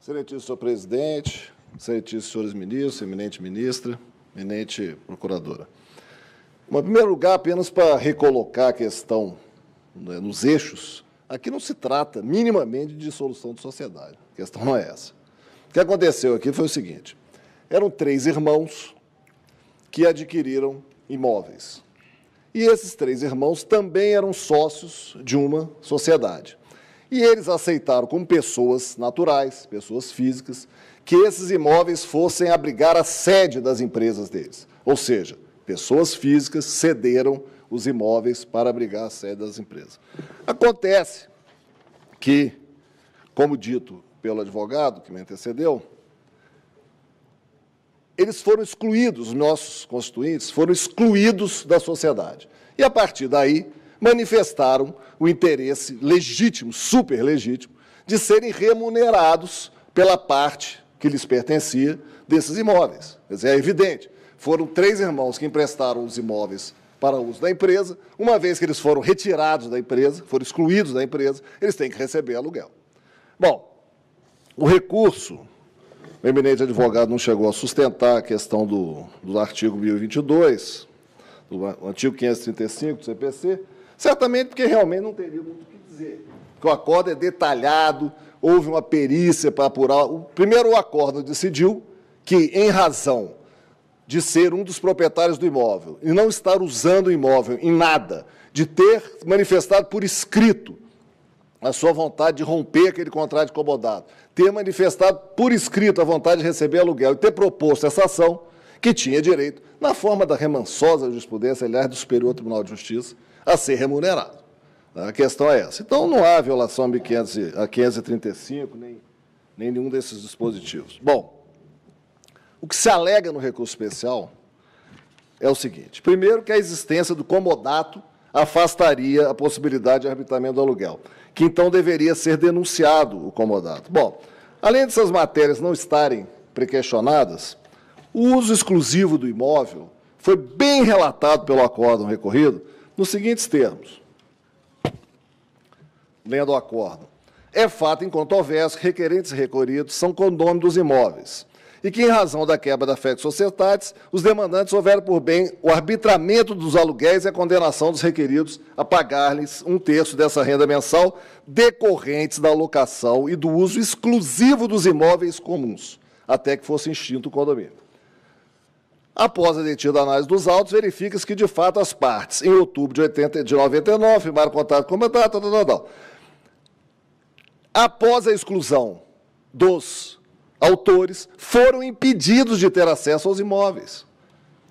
Excelentíssimo senhor presidente, excelentíssimos senhores ministros, eminente ministra, eminente procuradora. Em primeiro lugar, apenas para recolocar a questão nos eixos, aqui não se trata minimamente de dissolução de sociedade. A questão não é essa. O que aconteceu aqui foi o seguinte: eram 3 irmãos que adquiriram imóveis. E esses 3 irmãos também eram sócios de uma sociedade. E eles aceitaram, como pessoas naturais, pessoas físicas, que esses imóveis fossem abrigar a sede das empresas deles. Ou seja, pessoas físicas cederam os imóveis para abrigar a sede das empresas. Acontece que, como dito pelo advogado que me antecedeu, eles foram excluídos, os nossos constituintes foram excluídos da sociedade. E, a partir daí, manifestaram o interesse legítimo, super legítimo, de serem remunerados pela parte que lhes pertencia desses imóveis. Quer dizer, é evidente, foram 3 irmãos que emprestaram os imóveis para uso da empresa. Uma vez que eles foram retirados da empresa, foram excluídos da empresa, eles têm que receber aluguel. Bom, o recurso, o eminente advogado não chegou a sustentar a questão do artigo 1022, do antigo 535 do CPC, certamente porque realmente não teria muito o que dizer, porque o acordo é detalhado, houve uma perícia para apurar. Primeiro, o acordo decidiu que, em razão de ser um dos proprietários do imóvel e não estar usando o imóvel em nada, de ter manifestado por escrito a sua vontade de romper aquele contrato de comodato, ter manifestado por escrito a vontade de receber aluguel e ter proposto essa ação, que tinha direito, na forma da remansosa jurisprudência, aliás, do Superior Tribunal de Justiça, a ser remunerado. A questão é essa. Então, não há violação a 535, nem nenhum desses dispositivos. Bom, o que se alega no recurso especial é o seguinte: primeiro, que a existência do comodato afastaria a possibilidade de arbitramento do aluguel, que então deveria ser denunciado o comodato. Bom, além dessas matérias não estarem prequestionadas, o uso exclusivo do imóvel foi bem relatado pelo acórdão recorrido nos seguintes termos. Lendo o acórdão: é fato em controvérsia que requerentes e recorridos são condôminos dos imóveis, e que, em razão da quebra da fé societatis, os demandantes houveram por bem o arbitramento dos aluguéis e a condenação dos requeridos a pagar-lhes 1/3 dessa renda mensal decorrentes da alocação e do uso exclusivo dos imóveis comuns, até que fosse extinto o condomínio. Após a detida análise dos autos, verifica-se que, de fato, as partes, em outubro de 99, firmaram contrato com o comodato, após a exclusão dos autores, foram impedidos de ter acesso aos imóveis,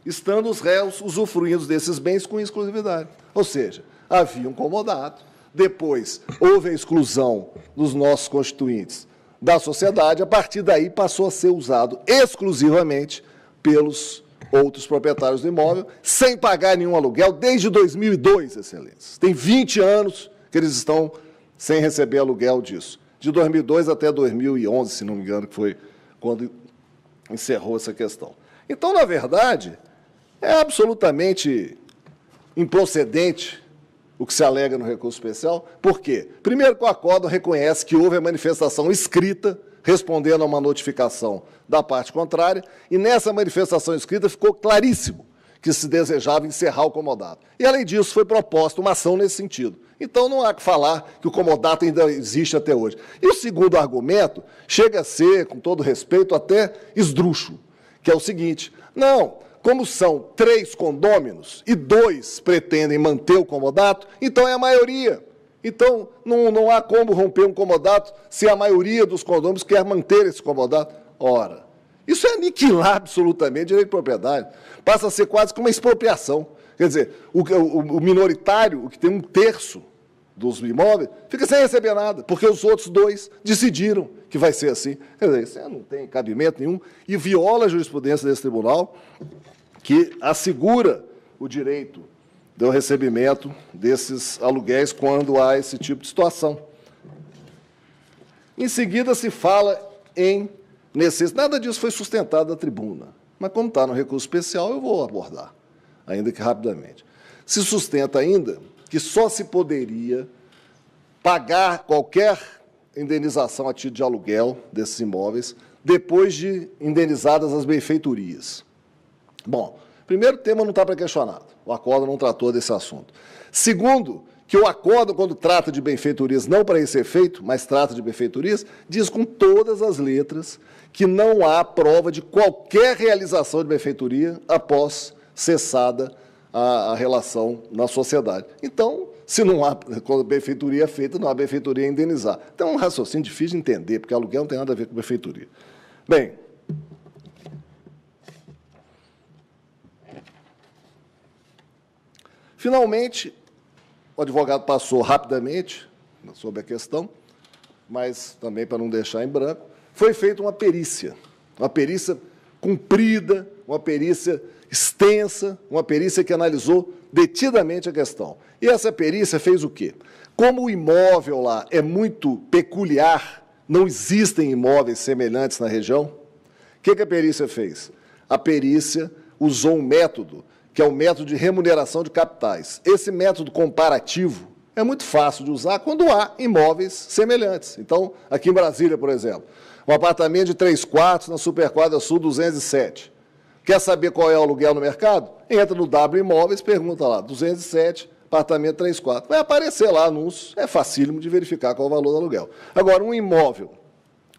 estando os réus usufruindo desses bens com exclusividade. Ou seja, havia um comodato, depois houve a exclusão dos nossos constituintes da sociedade, a partir daí passou a ser usado exclusivamente pelos outros proprietários do imóvel, sem pagar nenhum aluguel, desde 2002, excelências. Tem 20 anos que eles estão sem receber aluguel disso. De 2002 até 2011, se não me engano, que foi quando encerrou essa questão. Então, na verdade, é absolutamente improcedente o que se alega no recurso especial. Por quê? Primeiro, que o acórdão reconhece que houve a manifestação escrita, respondendo a uma notificação da parte contrária, e nessa manifestação escrita ficou claríssimo que se desejava encerrar o comodato. E, além disso, foi proposta uma ação nesse sentido. Então, não há que falar que o comodato ainda existe até hoje. E o segundo argumento chega a ser, com todo respeito, até esdrúxulo, que é o seguinte: não, como são 3 condôminos e 2 pretendem manter o comodato, então é a maioria. Então, não há como romper um comodato se a maioria dos condôminos quer manter esse comodato. Ora, isso é aniquilar absolutamente o direito de propriedade. Passa a ser quase como uma expropriação. Quer dizer, o minoritário, o que tem 1/3 dos imóveis, fica sem receber nada, porque os outros 2 decidiram que vai ser assim. Quer dizer, isso não tem cabimento nenhum e viola a jurisprudência desse tribunal, que assegura o direito do recebimento desses aluguéis quando há esse tipo de situação. Em seguida, se fala em necessidade. Nada disso foi sustentado na tribuna, mas como está no recurso especial, eu vou abordar, ainda que rapidamente. Se sustenta ainda que só se poderia pagar qualquer indenização a título de aluguel desses imóveis, depois de indenizadas as benfeitorias. Bom, primeiro, o tema não está pré-questionado. O acordo não tratou desse assunto. Segundo, que o acordo, quando trata de benfeitorias, não para esse efeito, mas trata de benfeitorias, diz com todas as letras que não há prova de qualquer realização de benfeitoria após cessada a relação na sociedade. Então, se não há, quando a benfeitoria é feita, não há benfeitoria a indenizar. Então, é um raciocínio difícil de entender, porque aluguel não tem nada a ver com benfeitoria. Bem, finalmente, o advogado passou rapidamente sobre a questão, mas também para não deixar em branco, foi feita uma perícia cumprida, uma perícia extensa, uma perícia que analisou detidamente a questão. E essa perícia fez o quê? Como o imóvel lá é muito peculiar, não existem imóveis semelhantes na região, o que a perícia fez? A perícia usou um método, que é o método de remuneração de capitais. Esse método comparativo é muito fácil de usar quando há imóveis semelhantes. Então, aqui em Brasília, por exemplo, um apartamento de 3 quartos na Superquadra Sul 207. Quer saber qual é o aluguel no mercado? Entra no W Imóveis, pergunta lá, 207, apartamento 3 quartos. Vai aparecer lá anúncio, é facílimo de verificar qual é o valor do aluguel. Agora, um imóvel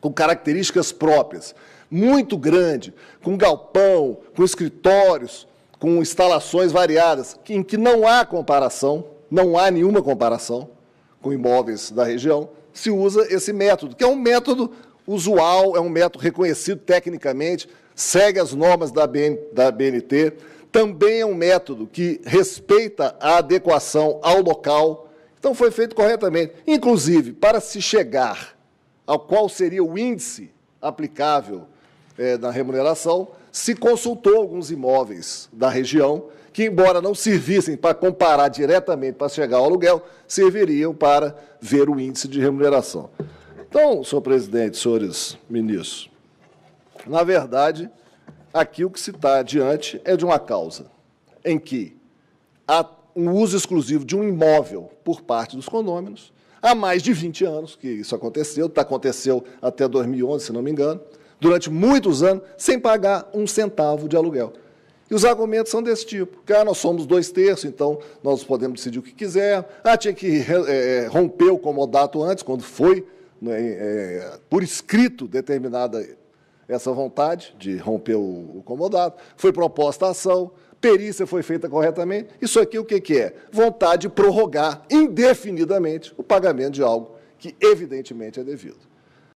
com características próprias, muito grande, com galpão, com escritórios, com instalações variadas, em que não há comparação, não há nenhuma comparação com imóveis da região, se usa esse método, que é um método usual, é um método reconhecido tecnicamente, segue as normas da BNT, também é um método que respeita a adequação ao local, então foi feito corretamente. Inclusive, para se chegar ao qual seria o índice aplicável na remuneração, se consultou alguns imóveis da região, que, embora não servissem para comparar diretamente para chegar ao aluguel, serviriam para ver o índice de remuneração. Então, senhor presidente, senhores ministros, na verdade, aqui o que se está diante é de uma causa em que há um uso exclusivo de um imóvel por parte dos condôminos, há mais de 20 anos que isso aconteceu até 2011, se não me engano, durante muitos anos, sem pagar um centavo de aluguel. E os argumentos são desse tipo. Que nós somos 2/3, então nós podemos decidir o que quiser. Tinha que romper o comodato antes, quando foi, por escrito, determinada essa vontade de romper o comodato. Foi proposta a ação, perícia foi feita corretamente. Isso aqui o que é? Vontade de prorrogar indefinidamente o pagamento de algo que, evidentemente, é devido.